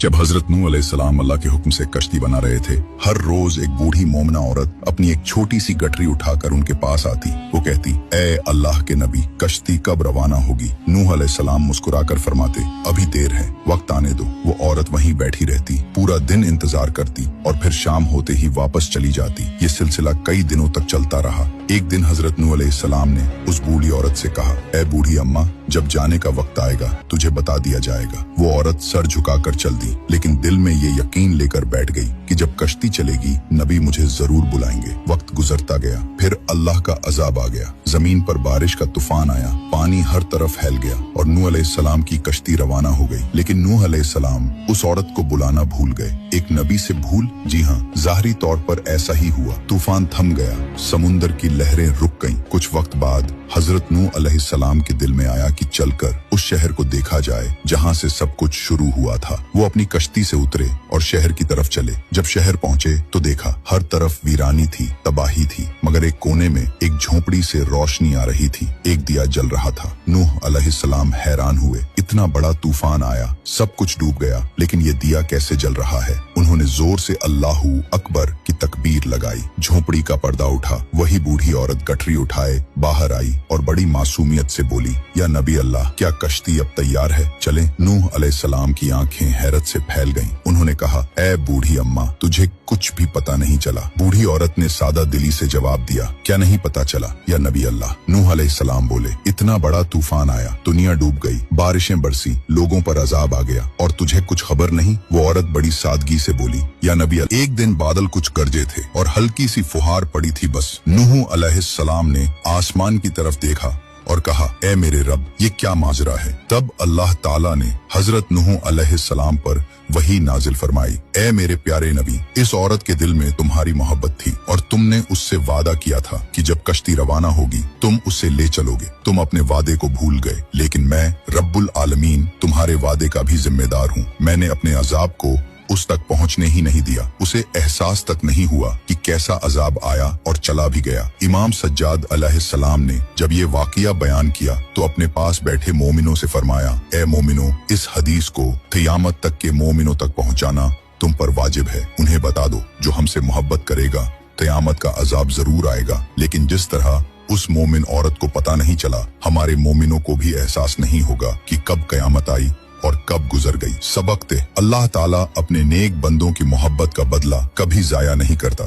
जब हजरत नूह अलैहिस्सलाम अल्लाह के हुक्म से कश्ती बना रहे थे, हर रोज एक बूढ़ी मोमना औरत अपनी एक छोटी सी गठरी उठाकर उनके पास आती। वो कहती, ए अल्लाह के नबी, कश्ती कब रवाना होगी? नूह अलैहिस्सलाम मुस्कुराकर फरमाते, अभी देर है, वक्त आने दो। वो औरत वहीं बैठी रहती, पूरा दिन इंतजार करती और फिर शाम होते ही वापस चली जाती। ये सिलसिला कई दिनों तक चलता रहा। एक दिन हजरत नूह अलैहिस्सलाम ने उस बूढ़ी औरत से कहा, ए बूढ़ी अम्मा, जब जाने का वक्त आएगा तुझे बता दिया जाएगा। वो औरत सर झुकाकर चल दी, लेकिन दिल में ये यकीन लेकर बैठ गई कि जब कश्ती चलेगी नबी मुझे जरूर बुलाएंगे। वक्त गुजरता गया, फिर अल्लाह का अजाब आ गया। जमीन पर बारिश का तूफान आया, पानी हर तरफ फैल गया और नूह अलैहिस्सलाम की कश्ती रवाना हो गई। लेकिन नूह अलैहिस्सलाम उस औरत को बुलाना भूल गए। एक नबी से भूल? जी हाँ, ज़ाहिरी तौर पर ऐसा ही हुआ। तूफान थम गया, समुंदर की लहरें रुक गईं। कुछ वक्त बाद हजरत नूह अलैहिस्सलाम के दिल में आया कि चलकर उस शहर को देखा जाए जहाँ से सब कुछ शुरू हुआ था। वो अपनी कश्ती से उतरे और शहर की तरफ चले। जब शहर पहुँचे तो देखा हर तरफ वीरानी थी, तबाही थी, मगर एक कोने में एक झोपड़ी से रोशनी आ रही थी। एक दिया जल रहा था। नूह अलैहिस्सलाम हैरान हुए, इतना बड़ा तूफान आया, सब कुछ डूब गया, लेकिन ये दिया कैसे जल रहा है? उन्होंने जोर से अल्लाहू अकबर की तकबीर लगाई। झोपड़ी का पर्दा उठा। वही बूढ़ी औरत गठरी उठाए बाहर आई और बड़ी मासूमियत से बोली, या नबी अल्लाह, क्या कश्ती अब तैयार है? चलें। नूह अलैहिस्सलाम की आंखें हैरत से फैल गईं। उन्होंने कहा, ए बूढ़ी अम्मा, तुझे कुछ भी पता नहीं चला? बूढ़ी औरत ने सादा दिली से जवाब दिया, क्या नहीं पता चला या नबी अल्लाह? नूह अलैहिस्सलाम बोले, इतना बड़ा तूफान आया, दुनिया डूब गई, बारिशें बरसी, लोगों पर अजाब आ गया और तुझे कुछ खबर नहीं? वो औरत बड़ी सादगी से बोली, या नबी अल्लाह, एक दिन बादल कुछ गरजे थे और हल्की सी फुहार पड़ी थी बस। नूह अलैहिस्सलाम ने आसमान की तरफ देखा और कहा, ए मेरे रब, ये क्या माजरा है? तब अल्लाह ताला ने हजरत नूह अलैहिस्सलाम पर वही नाजिल फरमाई, ए मेरे प्यारे नबी, इस औरत के दिल में तुम्हारी मोहब्बत थी और तुमने उससे वादा किया था कि जब कश्ती रवाना होगी तुम उसे ले चलोगे। तुम अपने वादे को भूल गए, लेकिन मैं रब्बुल आलमीन तुम्हारे वादे का भी जिम्मेदार हूँ। मैंने अपने अजाब को उस तक पहुंचने ही नहीं दिया। उसे एहसास तक नहीं हुआ कि कैसा अजाब आया और चला भी गया। इमाम सज्जाद अलैहिस्सलाम ने जब ये वाकया बयान किया तो अपने पास बैठे मोमिनों से फरमाया, ए मोमिनों, इस हदीस को क़यामत तक के मोमिनों तक पहुंचाना तुम पर वाजिब है। उन्हें बता दो, जो हमसे मोहब्बत करेगा क़यामत का अजाब जरूर आएगा, लेकिन जिस तरह उस मोमिन औरत को पता नहीं चला, हमारे मोमिनों को भी एहसास नहीं होगा कि कब क़यामत आई और कब गुजर गई। सबक थे, अल्लाह ताला अपने नेक बंदों की मोहब्बत का बदला कभी जाया नहीं करता।